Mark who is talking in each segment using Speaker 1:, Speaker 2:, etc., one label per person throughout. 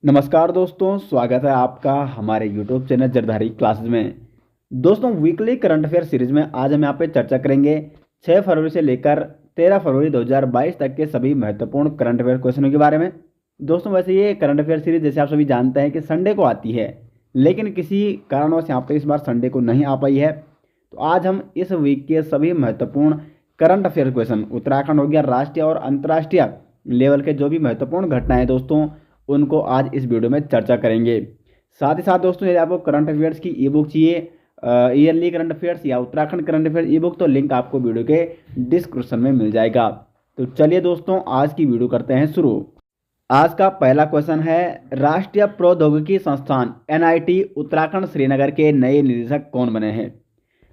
Speaker 1: नमस्कार दोस्तों, स्वागत है आपका हमारे YouTube चैनल जरधारी क्लासेस में। दोस्तों, वीकली करंट अफेयर सीरीज में आज हम यहाँ पे चर्चा करेंगे 6 फरवरी से लेकर 13 फरवरी 2022 तक के सभी महत्वपूर्ण करंट अफेयर क्वेश्चनों के बारे में। दोस्तों, वैसे ये करंट अफेयर सीरीज जैसे आप सभी जानते हैं कि संडे को आती है, लेकिन किसी कारणवश यहाँ पे इस बार संडे को नहीं आ पाई है। तो आज हम इस वीक के सभी महत्वपूर्ण करंट अफेयर क्वेश्चन, उत्तराखंड हो गया, राष्ट्रीय और अंतर्राष्ट्रीय लेवल के जो भी महत्वपूर्ण घटनाएं दोस्तों, उनको आज इस वीडियो में चर्चा करेंगे। साथ ही साथ दोस्तों, यदि आपको करंट अफेयर्स की ई बुक चाहिए, ईयरली करंट अफेयर्स या उत्तराखंड करंट अफेयर ई बुक, तो लिंक आपको वीडियो के डिस्क्रिप्शन में मिल जाएगा। तो चलिए दोस्तों, आज की वीडियो करते हैं शुरू। आज का पहला क्वेश्चन है, राष्ट्रीय प्रौद्योगिकी संस्थान NIT उत्तराखंड श्रीनगर के नए निदेशक कौन बने हैं।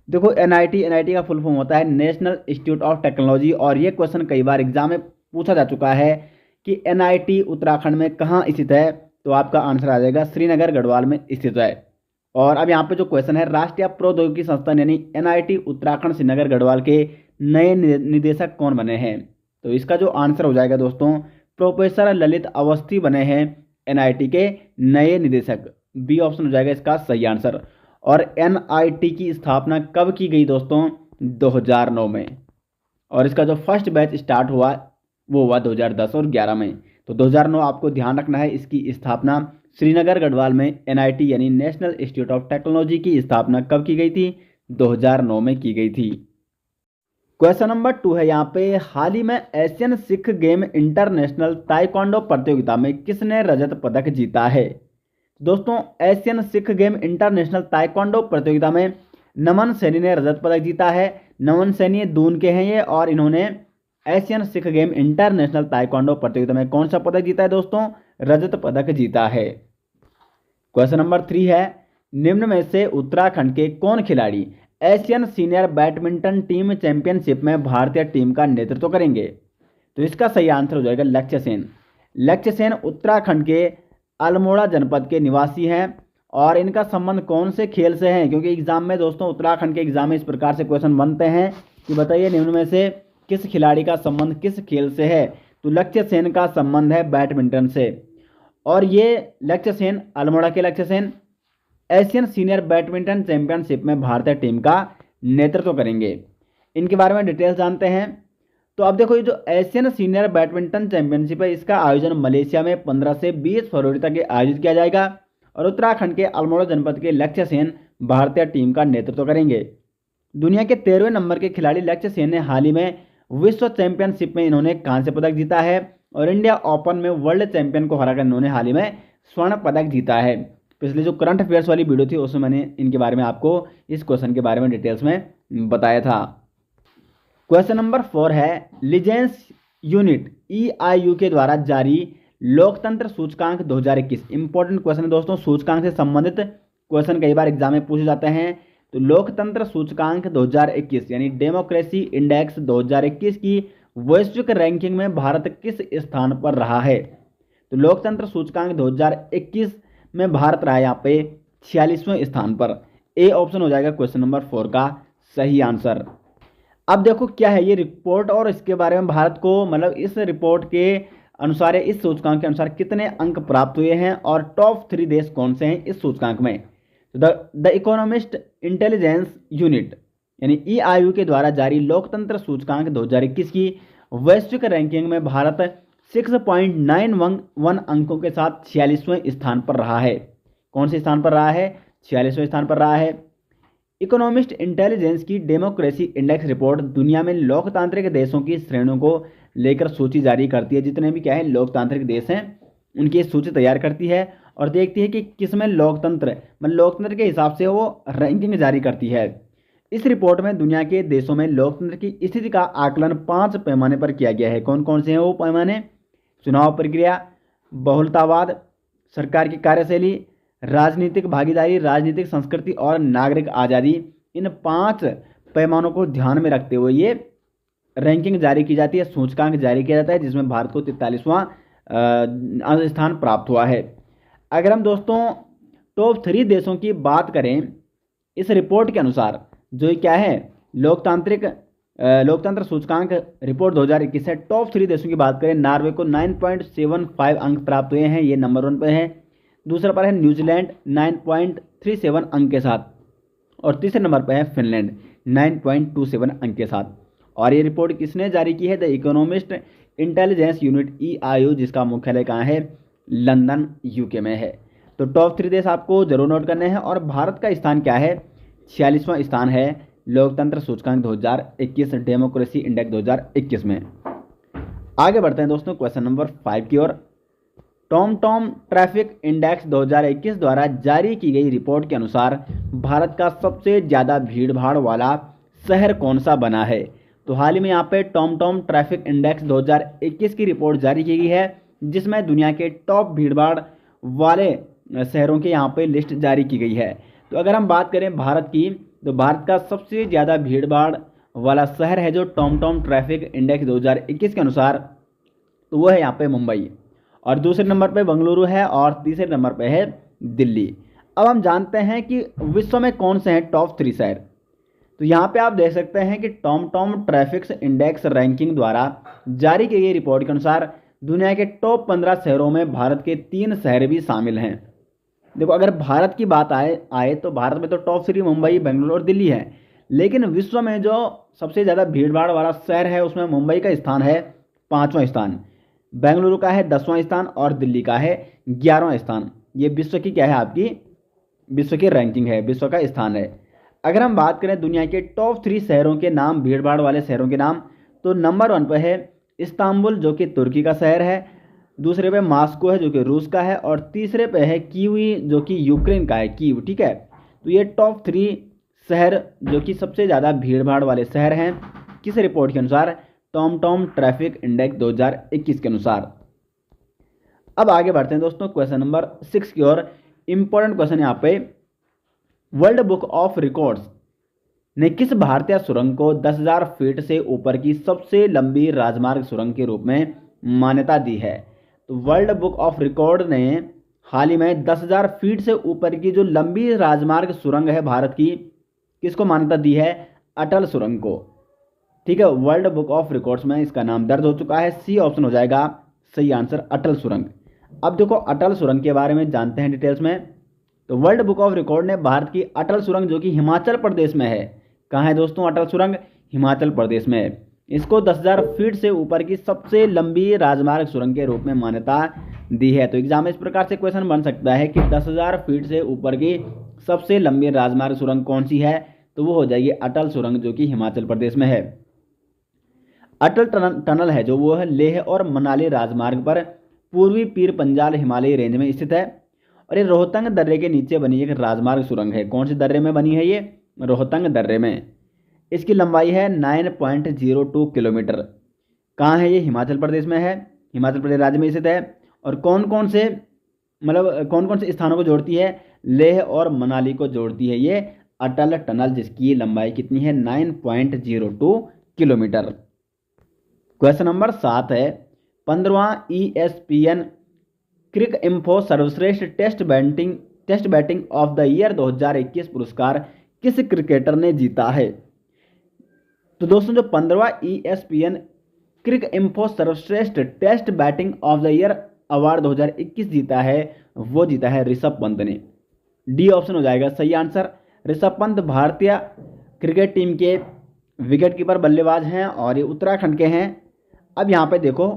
Speaker 1: देखो, NIT का फुल फॉर्म होता है नेशनल इंस्टीट्यूट ऑफ टेक्नोलॉजी, और ये क्वेश्चन कई बार एग्जाम में पूछा जा चुका है कि NIT उत्तराखंड में कहाँ स्थित है। तो आपका आंसर आ जाएगा श्रीनगर गढ़वाल में स्थित है। और अब यहाँ पे जो क्वेश्चन है, राष्ट्रीय प्रौद्योगिकी संस्थान यानी NIT उत्तराखंड श्रीनगर गढ़वाल के नए निदेशक कौन बने हैं। तो इसका जो आंसर हो जाएगा दोस्तों, प्रोफेसर ललित अवस्थी बने हैं NIT के नए निदेशक। बी ऑप्शन हो जाएगा इसका सही आंसर। और NIT की स्थापना कब की गई दोस्तों, 2009 में। और इसका जो फर्स्ट बैच स्टार्ट हुआ वो हुआ 2010 और 11 में। तो 2009 आपको ध्यान रखना है। इसकी स्थापना श्रीनगर गढ़वाल में NIT यानी नेशनल इंस्टीट्यूट ऑफ टेक्नोलॉजी की स्थापना कब की गई थी, 2009 में की गई थी। क्वेश्चन नंबर 2 है यहाँ पे, हाल ही में Asian Sikh game international taekwondo प्रतियोगिता में किसने रजत पदक जीता है। दोस्तों, Asian Sikh game international taekwondo प्रतियोगिता में नमन सैनी ने रजत पदक जीता है। नमन सैनी दून के हैं ये, और इन्होंने Asian Sikh game international taekwondo प्रतियोगिता में कौन सा पदक जीता है दोस्तों, रजत पदक जीता है। क्वेश्चन नंबर 3 है, निम्न में से उत्तराखंड के कौन खिलाड़ी Asian senior badminton team championship में भारतीय टीम का नेतृत्व करेंगे। तो इसका सही आंसर हो जाएगा लक्ष्य सेन। लक्ष्य सेन उत्तराखंड के अल्मोड़ा जनपद के निवासी हैं, और इनका संबंध कौन से खेल से है, क्योंकि एग्जाम में दोस्तों, उत्तराखंड के एग्जाम में इस प्रकार से क्वेश्चन बनते हैं कि बताइए निम्न में से किस खिलाड़ी का संबंध किस खेल से है। तो लक्ष्य सेन का संबंध है बैडमिंटन से। और ये लक्ष्य सेन, अल्मोड़ा के लक्ष्य Sen, Asian senior badminton championship में भारतीय टीम का नेतृत्व करेंगे। इनके बारे में डिटेल्स जानते हैं। तो अब देखो, ये जो एशियन सीनियर बैडमिंटन चैंपियनशिप है, इसका आयोजन मलेशिया में 15 से 20 फरवरी तक आयोजित किया जाएगा, और उत्तराखंड के अल्मोड़ा जनपद के लक्ष्य सेन भारतीय टीम का नेतृत्व करेंगे। दुनिया के 13वें नंबर के खिलाड़ी लक्ष्य सेन ने हाल ही में विश्व चैंपियनशिप में इन्होंने कांस्य पदक जीता है, और इंडिया ओपन में वर्ल्ड चैंपियन को हराकर इन्होंने हाल ही में स्वर्ण पदक जीता है। पिछले जो करंट अफेयर्स वाली वीडियो थी उसमें मैंने इनके बारे में आपको इस क्वेश्चन के बारे में डिटेल्स में बताया था। क्वेश्चन नंबर 4 है, लिजेंस यूनिट EIU के द्वारा जारी लोकतंत्र सूचकांक 2021। इंपॉर्टेंट क्वेश्चन है दोस्तों, सूचकांक से संबंधित क्वेश्चन कई बार एग्जाम में पूछे जाते हैं। तो लोकतंत्र सूचकांक 2021 यानी डेमोक्रेसी इंडेक्स 2021 की वैश्विक रैंकिंग में भारत किस स्थान पर रहा है। तो लोकतंत्र सूचकांक 2021 में भारत रहा है यहाँ पे 46वें स्थान पर। ए ऑप्शन हो जाएगा क्वेश्चन नंबर 4 का सही आंसर। अब देखो क्या है ये रिपोर्ट, और इसके बारे में भारत को, मतलब इस रिपोर्ट के अनुसार, इस सूचकांक के अनुसार कितने अंक प्राप्त हुए हैं, और टॉप 3 देश कौन से हैं इस सूचकांक में। द इकोनॉमिस्ट इंटेलिजेंस यूनिट यानी EIU के द्वारा जारी लोकतंत्र सूचकांक 2021 की वैश्विक रैंकिंग में भारत 6.91 अंकों के साथ 46वें स्थान पर रहा है। कौन से स्थान पर रहा है, 46वें स्थान पर रहा है। इकोनॉमिस्ट इंटेलिजेंस की डेमोक्रेसी इंडेक्स रिपोर्ट दुनिया में लोकतांत्रिक देशों की श्रेणियों को लेकर सूची जारी करती है। जितने भी क्या है लोकतांत्रिक देश हैं उनकी सूची तैयार करती है, और देखती है कि किसमें लोकतंत्र, मतलब लोकतंत्र के हिसाब से वो रैंकिंग जारी करती है। इस रिपोर्ट में दुनिया के देशों में लोकतंत्र की स्थिति का आकलन 5 पैमाने पर किया गया है। कौन कौन से हैं वो पैमाने, चुनाव प्रक्रिया, बहुलतावाद, सरकार की कार्यशैली, राजनीतिक भागीदारी, राजनीतिक संस्कृति और नागरिक आज़ादी। इन 5 पैमानों को ध्यान में रखते हुए ये रैंकिंग जारी की जाती है, सूचकांक जारी किया जाता है, जिसमें भारत को 43वां स्थान प्राप्त हुआ है। अगर हम दोस्तों टॉप 3 देशों की बात करें इस रिपोर्ट के अनुसार, जो क्या है लोकतांत्रिक लोकतंत्र सूचकांक रिपोर्ट 2021 है। टॉप 3 देशों की बात करें, नॉर्वे को 9.75 अंक प्राप्त हुए हैं, ये नंबर 1 पे है। दूसरे पर है न्यूजीलैंड 9.37 अंक के साथ, और तीसरे नंबर पर है फिनलैंड 9.27 अंक के साथ। और ये रिपोर्ट किसने जारी की है? The economist intelligence unit EIU, जिसका मुख्यालय कहाँ है? लंदन UK में है। तो टॉप 3 देश आपको जरूर नोट करने हैं। और भारत का स्थान क्या है? 46वां स्थान है लोकतंत्र सूचकांक 2021 डेमोक्रेसी इंडेक्स 2021 में। आगे बढ़ते हैं दोस्तों क्वेश्चन नंबर 5 की ओर। टॉम ट्रैफिक इंडेक्स 2021 द्वारा जारी की गई रिपोर्ट के अनुसार भारत का सबसे ज़्यादा भीड़भाड़ वाला शहर कौन सा बना है? तो हाल ही में यहाँ पे टॉम ट्रैफिक इंडेक्स 2021 की रिपोर्ट जारी की गई है, जिसमें दुनिया के टॉप भीड़भाड़ वाले शहरों की यहाँ पे लिस्ट जारी की गई है। तो अगर हम बात करें भारत की, तो भारत का सबसे ज़्यादा भीड़भाड़ वाला शहर है जो टॉम ट्रैफिक इंडेक्स 2021 के अनुसार, तो वो है यहाँ पे मुंबई। और दूसरे नंबर पे बेंगलुरु है, और तीसरे नंबर पे है दिल्ली। अब हम जानते हैं कि विश्व में कौन से हैं टॉप 3 शहर। तो यहाँ पे आप देख सकते हैं कि टॉम ट्रैफिक इंडेक्स रैंकिंग द्वारा जारी की गई रिपोर्ट के अनुसार दुनिया के टॉप 15 शहरों में भारत के 3 शहर भी शामिल हैं। देखो, अगर भारत की बात आए तो भारत में तो टॉप 3 मुंबई, बेंगलुरु और दिल्ली है, लेकिन विश्व में जो सबसे ज़्यादा भीड़भाड़ वाला शहर है उसमें मुंबई का स्थान है 5वां स्थान, बेंगलुरु का है 10वां स्थान, और दिल्ली का है 11वां स्थान। ये विश्व की क्या है? आपकी विश्व की रैंकिंग है, विश्व का स्थान है। अगर हम बात करें दुनिया के टॉप 3 शहरों के नाम, भीड़भाड़ वाले शहरों के नाम, तो नंबर 1 पर है इस्तांबुल, जो कि तुर्की का शहर है। दूसरे पे मॉस्को है, जो कि रूस का है। और तीसरे पे है कीव, जो कि यूक्रेन का है, कीव। ठीक है, तो ये टॉप 3 शहर जो कि सबसे ज़्यादा भीड़भाड़ वाले शहर हैं किस रिपोर्ट के अनुसार? टॉम ट्रैफिक इंडेक्स 2021 के अनुसार। अब आगे बढ़ते हैं दोस्तों क्वेश्चन नंबर 6 की ओर। इंपॉर्टेंट क्वेश्चन यहाँ पे, वर्ल्ड बुक ऑफ रिकॉर्ड्स ने किस भारतीय सुरंग को 10,000 फीट से ऊपर की सबसे लंबी राजमार्ग सुरंग के रूप में मान्यता दी है? तो वर्ल्ड बुक ऑफ रिकॉर्ड ने हाल ही में 10,000 फीट से ऊपर की जो लंबी राजमार्ग सुरंग है भारत की, किसको मान्यता दी है? अटल सुरंग को। ठीक है, वर्ल्ड बुक ऑफ रिकॉर्ड्स में इसका नाम दर्ज हो चुका है। सी ऑप्शन हो जाएगा सही आंसर, अटल सुरंग। अब देखो, अटल सुरंग के बारे में जानते हैं डिटेल्स में। तो वर्ल्ड बुक ऑफ रिकॉर्ड ने भारत की अटल सुरंग, जो कि हिमाचल प्रदेश में है, कहाँ है दोस्तों अटल सुरंग? हिमाचल प्रदेश में है, इसको 10,000 फीट से ऊपर की सबसे लंबी राजमार्ग सुरंग के रूप में मान्यता दी है। तो एग्जाम में इस प्रकार से क्वेश्चन बन सकता है कि 10,000 फीट से ऊपर की सबसे लंबी राजमार्ग सुरंग कौन सी है? तो वो हो जाएगी अटल सुरंग, जो कि हिमाचल प्रदेश में है। अटल टनल है जो, वो है लेह और मनाली राजमार्ग पर पूर्वी पीर पंजाल हिमालयी रेंज में स्थित है। और ये रोहतंग दर्रे के नीचे बनी एक राजमार्ग सुरंग है। कौन से दर्रे में बनी है ये? रोहतंग दर्रे में। इसकी लंबाई है 9.02 किलोमीटर। कहाँ है ये? हिमाचल प्रदेश में है, हिमाचल प्रदेश राज्य में स्थित है। और कौन कौन से स्थानों को जोड़ती है? लेह और मनाली को जोड़ती है ये अटल टनल, जिसकी लंबाई कितनी है? 9.02 किलोमीटर। क्वेश्चन नंबर 7 है, 15वां ESPN क्रिक इन्फो सर्वश्रेष्ठ test batting of the year 2021 पुरस्कार किस क्रिकेटर ने जीता है? तो दोस्तों, जो 15वां ESPN क्रिक इन्फो सर्वश्रेष्ठ test batting of the year award 2021 जीता है, वो जीता है ऋषभ पंत ने। डी ऑप्शन हो जाएगा सही आंसर। ऋषभ पंत भारतीय क्रिकेट टीम के विकेट कीपर बल्लेबाज हैं, और ये उत्तराखंड के हैं। अब यहाँ पे देखो,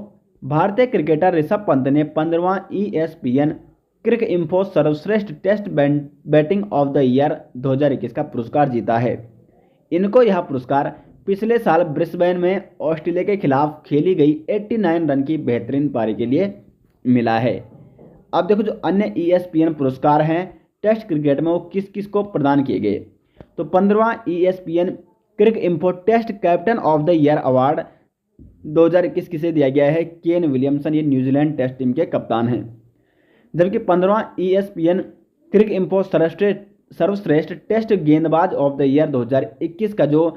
Speaker 1: भारतीय क्रिकेटर ऋषभ पंत ने 15वां ESPN क्रिक इन्फो सर्वश्रेष्ठ test batting of the year 2021 का पुरस्कार जीता है। इनको यह पुरस्कार पिछले साल ब्रिस्बेन में ऑस्ट्रेलिया के खिलाफ खेली गई 89 रन की बेहतरीन पारी के लिए मिला है। अब देखो, जो अन्य ESPN पुरस्कार हैं टेस्ट क्रिकेट में, वो किस किस को प्रदान किए गए? तो 15वां ESPN Cricinfo test captain of the year award 2021 किसे दिया गया है? केन विलियमसन, ये न्यूजीलैंड टेस्ट टीम के कप्तान हैं। जबकि 15वां ESPN क्रिक इन्फो सर्वश्रेष्ठ टेस्ट गेंदबाज ऑफ द ईयर 2021 का जो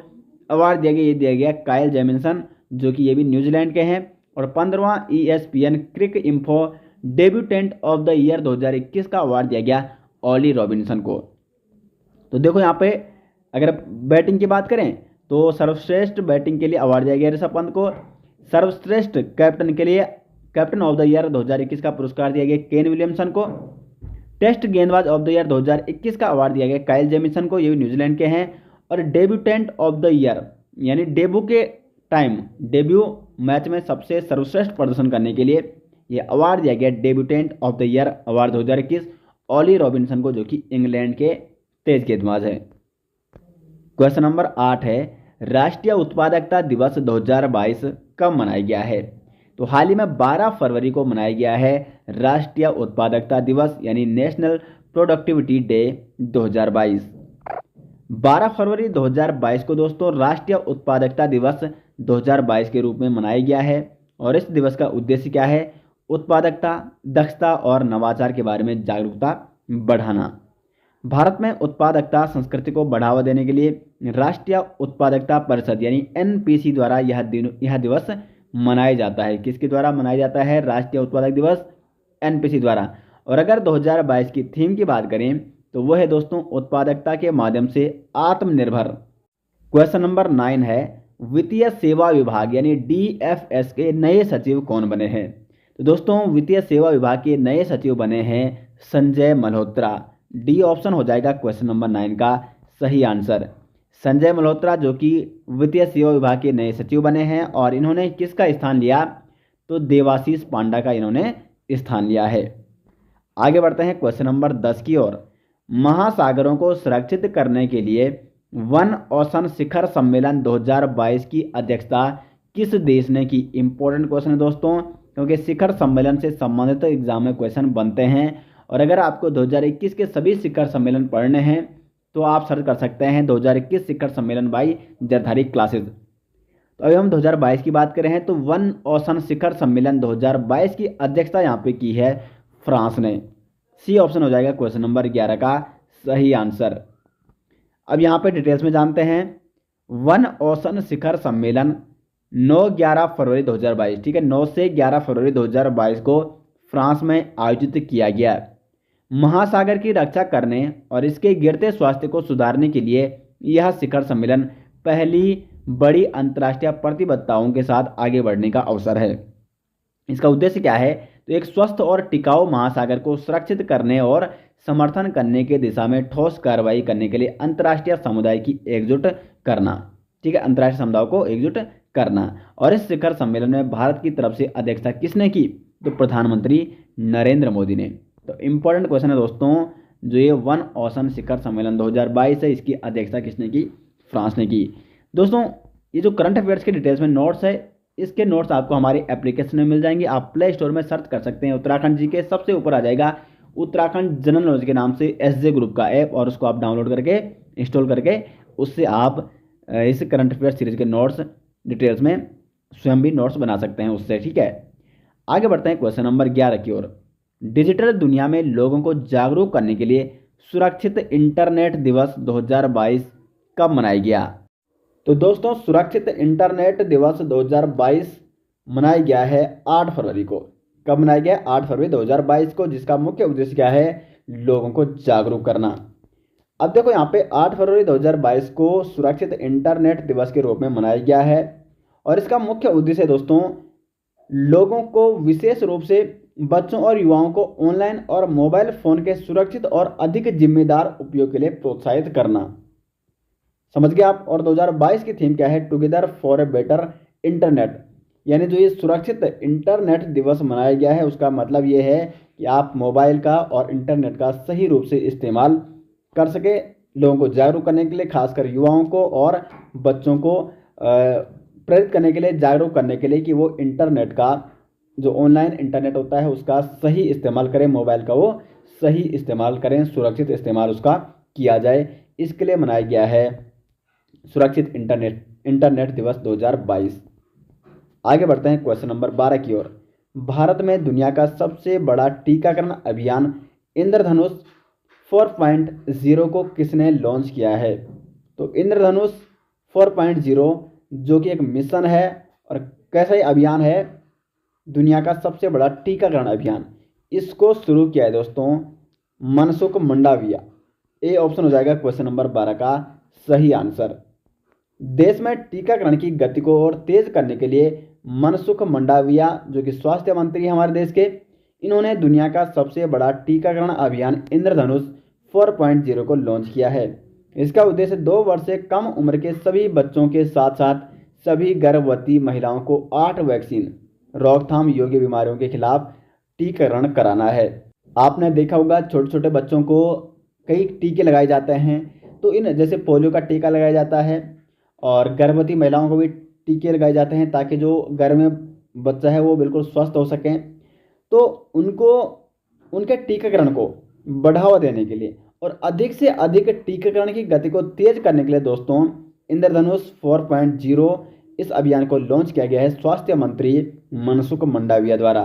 Speaker 1: अवार्ड दिया गया, ये दिया गया काइल जेमिसन, जो कि ये भी न्यूजीलैंड के हैं। और 15वां ESPN Cricinfo debutant of the year 2021 का अवार्ड दिया गया ऑली रॉबिन्सन को। तो देखो यहाँ पे, अगर बैटिंग की बात करें तो सर्वश्रेष्ठ बैटिंग के लिए अवार्ड दिया गया ऋषभ पंत को। सर्वश्रेष्ठ कैप्टन के लिए कैप्टन ऑफ द ईयर 2021 का पुरस्कार दिया गया केन विलियमसन को। टेस्ट गेंदबाज ऑफ द ईयर 2021 का अवार्ड दिया गया काइल जेमिसन को, ये भी न्यूजीलैंड के हैं। और डेब्यूटेंट ऑफ द ईयर यानी डेब्यू के टाइम डेब्यू मैच में सबसे सर्वश्रेष्ठ प्रदर्शन करने के लिए ये अवार्ड दिया गया debutant of the year award 2021 Ollie Robinson को, जो कि इंग्लैंड के तेज गेंदबाज है। क्वेश्चन नंबर 8 है, राष्ट्रीय उत्पादकता दिवस 2022 कब मनाया गया है? तो हाल ही में 12 फरवरी को मनाया गया है राष्ट्रीय उत्पादकता दिवस यानी नेशनल प्रोडक्टिविटी डे 2022। 12 फरवरी 2022 को दोस्तों राष्ट्रीय उत्पादकता दिवस 2022 के रूप में मनाया गया है। और इस दिवस का उद्देश्य क्या है? उत्पादकता, दक्षता और नवाचार के बारे में जागरूकता बढ़ाना। भारत में उत्पादकता संस्कृति को बढ़ावा देने के लिए राष्ट्रीय उत्पादकता परिषद यानी एनपीसी द्वारा यह दिवस मनाया जाता है। किसके द्वारा मनाया जाता है? राष्ट्रीय उत्पादक दिवस एनपीसी द्वारा। और अगर 2022 की थीम की बात करें तो वह है दोस्तों उत्पादकता के माध्यम से आत्मनिर्भर। क्वेश्चन नंबर 9 है, वित्तीय सेवा विभाग यानी डीएफएस के नए सचिव कौन बने हैं? तो दोस्तों वित्तीय सेवा विभाग के नए सचिव बने हैं संजय मल्होत्रा। डी ऑप्शन हो जाएगा क्वेश्चन नंबर 9 का सही आंसर। संजय मल्होत्रा जो कि वित्तीय सेवा विभाग के नए सचिव बने हैं। और इन्होंने किसका स्थान लिया? तो देवाशीष पांडा का इन्होंने स्थान लिया है। आगे बढ़ते हैं क्वेश्चन नंबर 10 की ओर। महासागरों को सुरक्षित करने के लिए वन ओशन शिखर सम्मेलन 2022 की अध्यक्षता किस देश ने की? इंपॉर्टेंट क्वेश्चन है दोस्तों, क्योंकि शिखर सम्मेलन से संबंधित एग्जाम में क्वेश्चन बनते हैं। और अगर आपको 2021 के सभी शिखर सम्मेलन पढ़ने हैं तो आप सर्च कर सकते हैं 2021 शिखर सम्मेलन बाई जरधारी क्लासेज। तो अभी हम 2022 की बात कर रहे हैं तो वन ओशन शिखर सम्मेलन 2022 की अध्यक्षता यहाँ पे की है फ्रांस ने। सी ऑप्शन हो जाएगा क्वेश्चन नंबर 11 का सही आंसर। अब यहाँ पे डिटेल्स में जानते हैं। वन ओशन शिखर सम्मेलन 9-11 फरवरी 2022, ठीक है, 9 से 11 फरवरी 2022 को फ्रांस में आयोजित किया गया। महासागर की रक्षा करने और इसके गिरते स्वास्थ्य को सुधारने के लिए यह शिखर सम्मेलन पहली बड़ी अंतर्राष्ट्रीय प्रतिबद्धताओं के साथ आगे बढ़ने का अवसर है। इसका उद्देश्य क्या है? तो एक स्वस्थ और टिकाऊ महासागर को सुरक्षित करने और समर्थन करने के दिशा में ठोस कार्रवाई करने के लिए अंतर्राष्ट्रीय समुदाय की एकजुट करना, ठीक है, अंतर्राष्ट्रीय समुदाय को एकजुट करना। और इस शिखर सम्मेलन में भारत की तरफ से अध्यक्षता किसने की? तो प्रधानमंत्री नरेंद्र मोदी ने। तो इंपॉर्टेंट क्वेश्चन है दोस्तों, जो ये वन ओशन शिखर सम्मेलन 2022 है इसकी अध्यक्षता किसने की? फ्रांस ने की। दोस्तों ये जो करंट अफेयर्स के डिटेल्स में नोट्स है, इसके नोट्स आपको हमारे एप्लीकेशन में मिल जाएंगे। आप प्ले स्टोर में सर्च कर सकते हैं उत्तराखंड जी के, सबसे ऊपर आ जाएगा उत्तराखंड जनरल नॉलेज के नाम से एसजे ग्रुप का ऐप, और उसको आप डाउनलोड करके इंस्टॉल करके उससे आप इस करंट अफेयर सीरीज के नोट्स डिटेल्स में स्वयं भी नोट्स बना सकते हैं उससे, ठीक है। आगे बढ़ते हैं क्वेश्चन नंबर 11 की ओर। डिजिटल दुनिया में लोगों को जागरूक करने के लिए सुरक्षित इंटरनेट दिवस 2022 कब मनाया गया? तो दोस्तों सुरक्षित इंटरनेट दिवस 2022 मनाया गया है 8 फरवरी को। कब मनाया गया? 8 फरवरी 2022 को, जिसका मुख्य उद्देश्य क्या है? लोगों को जागरूक करना। अब देखो यहाँ पे 8 फरवरी 2022 को सुरक्षित इंटरनेट दिवस के रूप में मनाया गया है। और इसका मुख्य उद्देश्य दोस्तों लोगों को, विशेष रूप से बच्चों और युवाओं को ऑनलाइन और मोबाइल फ़ोन के सुरक्षित और अधिक जिम्मेदार उपयोग के लिए प्रोत्साहित करना। समझ गए आप? और 2022 की थीम क्या है? Together for a better internet. यानी जो ये सुरक्षित इंटरनेट दिवस मनाया गया है उसका मतलब ये है कि आप मोबाइल का और इंटरनेट का सही रूप से इस्तेमाल कर सके, लोगों को जागरूक करने के लिए, खासकर युवाओं को और बच्चों को प्रेरित करने के लिए, जागरूक करने के लिए कि वो इंटरनेट का, जो ऑनलाइन इंटरनेट होता है उसका सही इस्तेमाल करें, मोबाइल का वो सही इस्तेमाल करें, सुरक्षित इस्तेमाल उसका किया जाए। इसके लिए मनाया गया है सुरक्षित इंटरनेट दिवस 2022। आगे बढ़ते हैं क्वेश्चन नंबर 12 की ओर। भारत में दुनिया का सबसे बड़ा टीकाकरण अभियान इंद्रधनुष 4.0 को किसने लॉन्च किया है? तो इंद्रधनुष 4.0 जो कि एक मिशन है और कैसा अभियान है? दुनिया का सबसे बड़ा टीकाकरण अभियान, इसको शुरू किया है दोस्तों मनसुख मंडाविया। ए ऑप्शन हो जाएगा क्वेश्चन नंबर 12 का सही आंसर। देश में टीकाकरण की गति को और तेज करने के लिए मनसुख मंडाविया जो कि स्वास्थ्य मंत्री हैं हमारे देश के, इन्होंने दुनिया का सबसे बड़ा टीकाकरण अभियान इंद्रधनुष 4.0 को लॉन्च किया है। इसका उद्देश्य 2 वर्ष से कम उम्र के सभी बच्चों के साथ साथ सभी गर्भवती महिलाओं को 8 वैक्सीन रोकथाम योग्य बीमारियों के खिलाफ टीकाकरण कराना है। आपने देखा होगा छोटे छोटे बच्चों को कई टीके लगाए जाते हैं, तो इन जैसे पोलियो का टीका लगाया जाता है और गर्भवती महिलाओं को भी टीके लगाए जाते हैं ताकि जो गर्भ में बच्चा है वो बिल्कुल स्वस्थ हो सकें। तो उनको उनके टीकाकरण को बढ़ावा देने के लिए और अधिक से अधिक टीकाकरण की गति को तेज करने के लिए दोस्तों इंद्रधनुष 4.0 इस अभियान को लॉन्च किया गया है स्वास्थ्य मंत्री मनसुख मंडाविया द्वारा।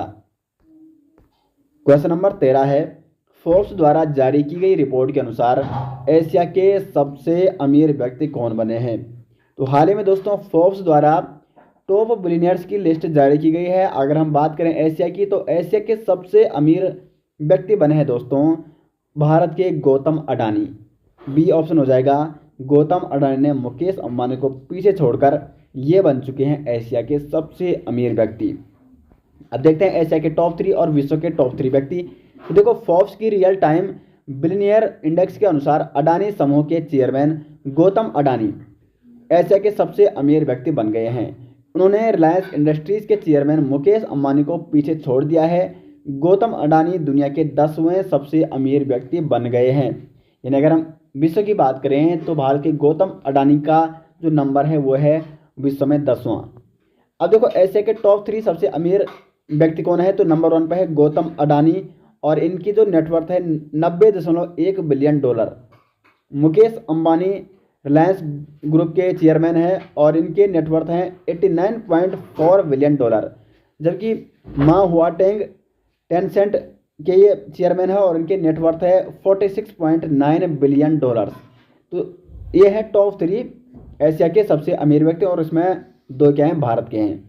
Speaker 1: क्वेश्चन नंबर 13 है, फोर्ब्स द्वारा जारी की गई रिपोर्ट के अनुसार एशिया के सबसे अमीर व्यक्ति कौन बने हैं। तो हाल ही में दोस्तों फोर्ब्स द्वारा टॉप बिलियनियर्स की लिस्ट जारी की गई है। अगर हम बात करें एशिया की, तो एशिया के सबसे अमीर व्यक्ति बने हैं दोस्तों भारत के गौतम अडानी। बी ऑप्शन हो जाएगा। गौतम अडानी ने मुकेश अंबानी को पीछे छोड़कर ये बन चुके हैं एशिया के सबसे अमीर व्यक्ति। अब देखते हैं एशिया के टॉप 3 और विश्व के टॉप 3 व्यक्ति। तो देखो फोर्ब्स की रियल टाइम बिलियनियर इंडेक्स के अनुसार अडानी समूह के चेयरमैन गौतम अडानी एशिया के सबसे अमीर व्यक्ति बन गए हैं। उन्होंने रिलायंस इंडस्ट्रीज के चेयरमैन मुकेश अंबानी को पीछे छोड़ दिया है। गौतम अडानी दुनिया के 10वें सबसे अमीर व्यक्ति बन गए हैं। यानी अगर हम विश्व की बात करें तो भारत के गौतम अडानी का जो नंबर है वो है विश्व में 10वां। अब देखो एशिया के टॉप 3 सबसे अमीर व्यक्ति कौन है, तो नंबर 1 पे है गौतम अडानी और इनकी जो नेटवर्थ है 90.1 billion dollar. Mukesh Ambani Reliance group के चेयरमैन हैं और इनके नेटवर्थ हैं 89.4 बिलियन डॉलर। जबकि मा हुआटेंग टेंसेंट के ये चेयरमैन है और इनके नेटवर्थ है 46.9 बिलियन डॉलर। तो ये है टॉप 3 एशिया के सबसे अमीर व्यक्ति और इसमें 2 क्या हैं, भारत के हैं।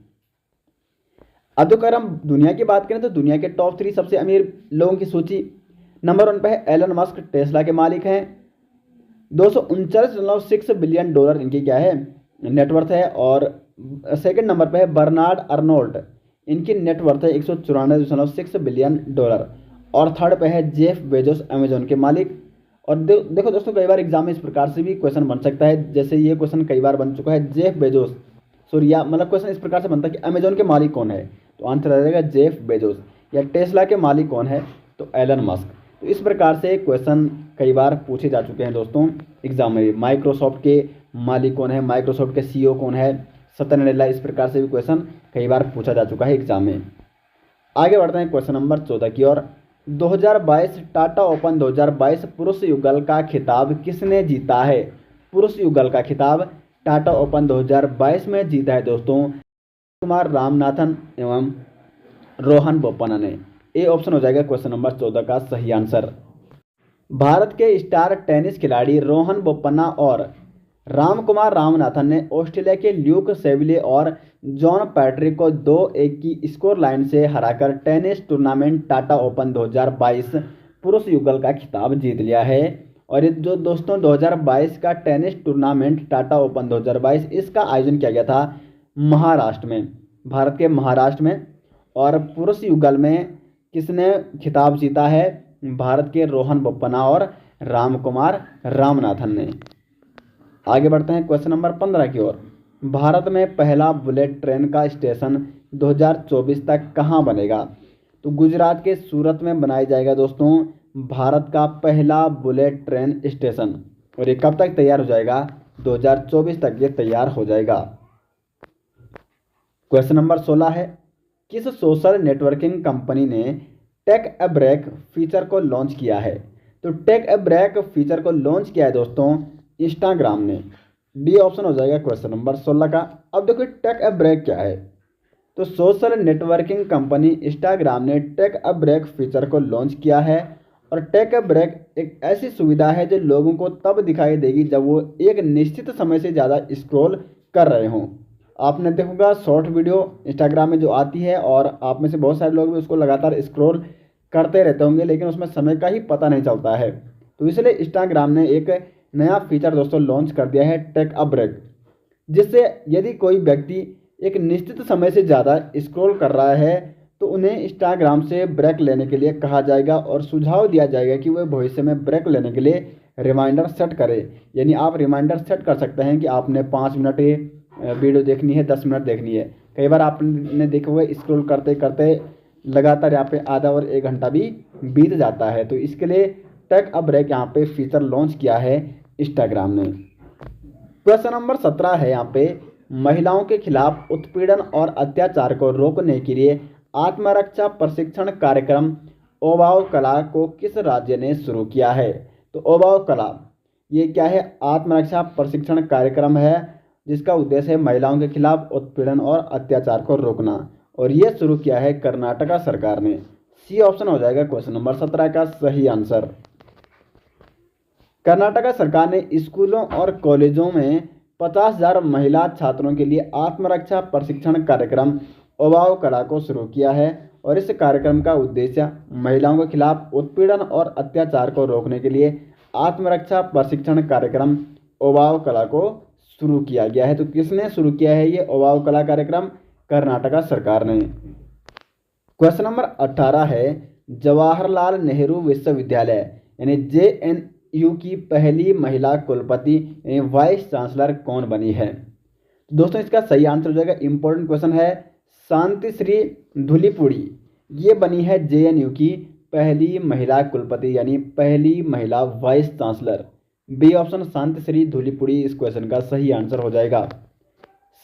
Speaker 1: अब तो अगर हम दुनिया की बात करें तो दुनिया के टॉप 3 सबसे अमीर लोगों की सूची नंबर 1 पे है एलन मस्क, टेस्ला के मालिक हैं। 239.6 बिलियन डॉलर इनकी क्या है नेटवर्थ है। और सेकंड नंबर पे है बर्नार्ड अर्नोल्ट, इनकी नेटवर्थ है 194.6 बिलियन डॉलर। और थर्ड पे है जेफ बेजोस, अमेजोन के मालिक। और देखो दोस्तों कई बार एग्जाम में इस प्रकार से भी क्वेश्चन बन सकता है, जैसे ये क्वेश्चन कई बार बन चुका है जेफ बेजोस, सॉरी या मतलब क्वेश्चन इस प्रकार से बनता है कि अमेजोन के मालिक कौन है, तो आंसर आ जाएगा जेफ बेजोस। या टेस्ला के मालिक कौन है, तो एलन मस्क। तो इस प्रकार से क्वेश्चन कई बार पूछे जा चुके हैं दोस्तों एग्जाम में भी। माइक्रोसॉफ्ट के मालिक कौन है, माइक्रोसॉफ्ट के सीईओ कौन है, सत्य नडेला, इस प्रकार से भी क्वेश्चन कई बार पूछा जा चुका है एग्जाम में। आगे बढ़ते हैं क्वेश्चन नंबर 14 की ओर। 2022 टाटा ओपन 2022 पुरुष युगल का खिताब किसने जीता है। पुरुष युगल का खिताब टाटा ओपन 2022 में जीता है दोस्तों कुमार रामनाथन एवं रोहन बोपन्ना ने। ए ऑप्शन हो जाएगा क्वेश्चन नंबर 14 का सही आंसर। भारत के स्टार टेनिस खिलाड़ी रोहन बोपन्ना और रामकुमार रामनाथन ने ऑस्ट्रेलिया के ल्यूक सेविले और जॉन पैट्रिक को 2-1 की स्कोर लाइन से हराकर टेनिस टूर्नामेंट टाटा ओपन 2022 पुरुष युगल का खिताब जीत लिया है। और ये जो दोस्तों 2022 का टेनिस टूर्नामेंट टाटा ओपन 2022 इसका आयोजन किया गया था महाराष्ट्र में, भारत के महाराष्ट्र में। और पुरुष युगल में किसने खिताब जीता है, भारत के रोहन बोपन्ना और रामकुमार रामनाथन ने। आगे बढ़ते हैं क्वेश्चन नंबर 15 की ओर। भारत में पहला बुलेट ट्रेन का स्टेशन 2024 तक कहाँ बनेगा। तो गुजरात के सूरत में बनाया जाएगा दोस्तों भारत का पहला बुलेट ट्रेन स्टेशन। और ये कब तक तैयार हो जाएगा, 2024 तक ये तैयार हो जाएगा। क्वेश्चन नंबर 16 है, किस सोशल नेटवर्किंग कंपनी ने टेक ए ब्रेक फीचर को लॉन्च किया है। तो टेक ए ब्रेक फीचर को लॉन्च किया है दोस्तों इंस्टाग्राम ने। डी ऑप्शन हो जाएगा क्वेश्चन नंबर 16 का। अब देखो टेक ए ब्रेक क्या है, तो सोशल नेटवर्किंग कंपनी इंस्टाग्राम ने टेक ए ब्रेक फीचर को लॉन्च किया है। और टेक ए ब्रेक एक ऐसी सुविधा है जो लोगों को तब दिखाई देगी जब वो एक निश्चित समय से ज़्यादा स्क्रॉल कर रहे हों। आपने देखोगा शॉर्ट वीडियो इंस्टाग्राम में जो आती है और आप में से बहुत सारे लोग भी उसको लगातार स्क्रॉल करते रहते होंगे, लेकिन उसमें समय का ही पता नहीं चलता है। तो इसलिए इंस्टाग्राम ने एक नया फीचर दोस्तों लॉन्च कर दिया है टेक ए ब्रेक। जिससे यदि कोई व्यक्ति एक निश्चित समय से ज़्यादा स्क्रॉल कर रहा है तो उन्हें इंस्टाग्राम से ब्रेक लेने के लिए कहा जाएगा और सुझाव दिया जाएगा कि वह भविष्य में ब्रेक लेने के लिए रिमाइंडर सेट करें। यानी आप रिमाइंडर सेट कर सकते हैं कि आपने 5 मिनट वीडियो देखनी है, 10 मिनट देखनी है। कई बार आपने देखा हुआ स्क्रॉल करते करते लगातार यहाँ पे आधा और 1 घंटा भी बीत जाता है। तो इसके लिए टेक अ ब्रेक यहाँ पे फीचर लॉन्च किया है इंस्टाग्राम ने। क्वेश्चन नंबर 17 है यहाँ पे, महिलाओं के खिलाफ उत्पीड़न और अत्याचार को रोकने के लिए आत्मरक्षा प्रशिक्षण कार्यक्रम ओबाव कला को किस राज्य ने शुरू किया है? तो ओबाव कला ये क्या है? आत्मरक्षा प्रशिक्षण कार्यक्रम है जिसका उद्देश्य है महिलाओं के खिलाफ उत्पीड़न और अत्याचार को रोकना, और ये शुरू किया है कर्नाटका सरकार ने। सी ऑप्शन हो जाएगा क्वेश्चन नंबर 17 का सही आंसर। कर्नाटका सरकार ने स्कूलों और कॉलेजों में 50,000 महिला छात्रों के लिए आत्मरक्षा प्रशिक्षण कार्यक्रम ओबाव कला को शुरू किया है, और इस कार्यक्रम का उद्देश्य महिलाओं के खिलाफ उत्पीड़न और अत्याचार को रोकने के लिए आत्मरक्षा प्रशिक्षण कार्यक्रम ओबाव कला को शुरू किया गया है। तो किसने शुरू किया है ये ओबाव कला कार्यक्रम? कर्नाटका सरकार ने। क्वेश्चन नंबर 18 है, जवाहरलाल नेहरू विश्वविद्यालय यानी JNU की पहली महिला कुलपति यानी वाइस चांसलर कौन बनी है? तो दोस्तों इसका सही आंसर हो जाएगा, इंपॉर्टेंट क्वेश्चन है, शांतिश्री धूलिपुड़ी ये बनी है JNU की पहली महिला कुलपति यानी पहली महिला vice chancellor. B option Santishree Dhulipudi इस क्वेश्चन का सही आंसर हो जाएगा।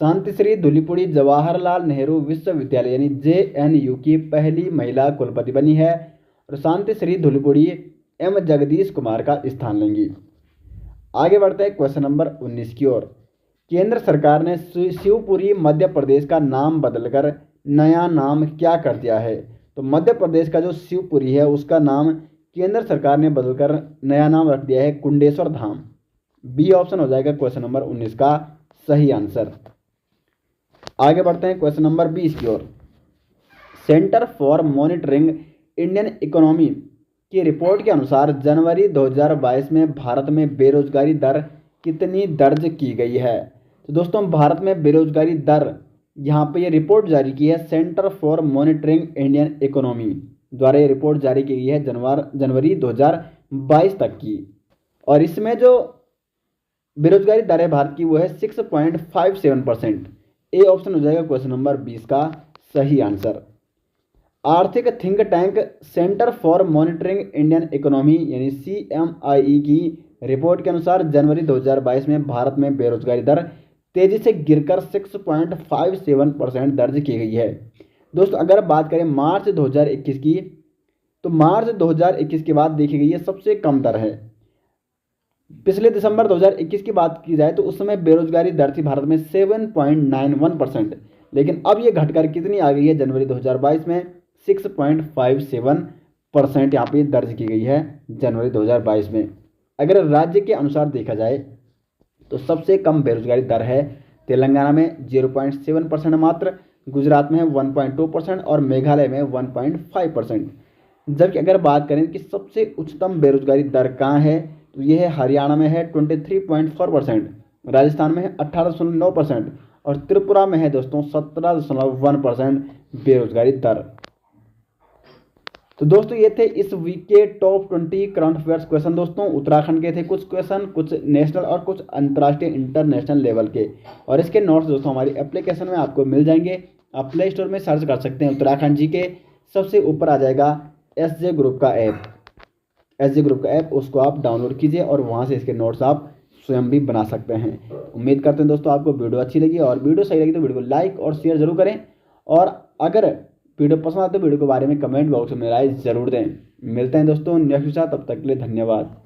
Speaker 1: शांतिश्री धूलिपुड़ी जवाहरलाल नेहरू विश्वविद्यालय यानी JNU की पहली महिला कुलपति बनी है, और शांतिश्री धूलिपुड़ी M जगदीश कुमार का स्थान लेंगी। आगे बढ़ते हैं क्वेश्चन नंबर 19 की ओर। केंद्र सरकार ने शिवपुरी मध्य प्रदेश का नाम बदलकर नया नाम क्या कर दिया है? तो मध्य प्रदेश का जो शिवपुरी है उसका नाम केंद्र सरकार ने बदलकर नया नाम रख दिया है कुंडेश्वर धाम। बी ऑप्शन हो जाएगा क्वेश्चन नंबर 19 का सही आंसर। आगे बढ़ते हैं क्वेश्चन नंबर 20 की ओर। Centre for Monitoring Indian Economy की रिपोर्ट के अनुसार जनवरी 2022 में भारत में बेरोजगारी दर कितनी दर्ज की गई है? तो दोस्तों भारत में बेरोजगारी दर यहाँ पे ये रिपोर्ट जारी की है centre for Monitoring Indian economy द्वारा ये रिपोर्ट जारी की गई है जनवरी 2022 तक की, और इसमें जो बेरोजगारी दर है भारत की वो है 6.57%। ए ऑप्शन हो जाएगा क्वेश्चन नंबर 20 का सही आंसर। आर्थिक think tank centre for Monitoring Indian economy यानी CMIE की रिपोर्ट के अनुसार जनवरी 2022 में भारत में बेरोजगारी दर तेजी से गिरकर 6.57% दर्ज की गई है। दोस्तों अगर बात करें मार्च 2021 की, तो मार्च 2021 के बाद देखी गई है सबसे कम दर है। पिछले दिसंबर 2021 की बात की जाए तो उस समय बेरोजगारी दर थी भारत में 7.91%, लेकिन अब ये घटकर कितनी आ गई है जनवरी 2022 में 6.57% यहाँ पे दर्ज की गई है जनवरी 2022 में। अगर राज्य के अनुसार देखा जाए तो सबसे कम बेरोजगारी दर है तेलंगाना में 0.7% मात्र, गुजरात में है 1.2% और मेघालय में 1.5%। जबकि अगर बात करें कि सबसे उच्चतम बेरोजगारी दर कहाँ है तो ये है हरियाणा में है 23.4%, राजस्थान में है 18.9% और त्रिपुरा में है दोस्तों 17.1% बेरोजगारी दर। तो दोस्तों ये थे इस वीक के टॉप 20 करंट अफेयर्स क्वेश्चन। दोस्तों उत्तराखंड के थे कुछ क्वेश्चन, कुछ नेशनल और कुछ अंतर्राष्ट्रीय इंटरनेशनल लेवल के, और इसके नोट्स दोस्तों हमारी एप्लीकेशन में आपको मिल जाएंगे। आप प्ले स्टोर में सर्च कर सकते हैं उत्तराखंड जी के, सबसे ऊपर आ जाएगा SJ ग्रुप का ऐप, SJ ग्रुप का ऐप, उसको आप डाउनलोड कीजिए और वहाँ से इसके नोट्स आप स्वयं भी बना सकते हैं। उम्मीद करते हैं दोस्तों आपको वीडियो अच्छी लगी, और वीडियो सही लगी तो वीडियो को लाइक और शेयर जरूर करें, और अगर वीडियो पसंद आए तो वीडियो के बारे में कमेंट बॉक्स में राय जरूर दें। मिलते हैं दोस्तों नेक्स्ट वीडियो, तब तक के लिए धन्यवाद।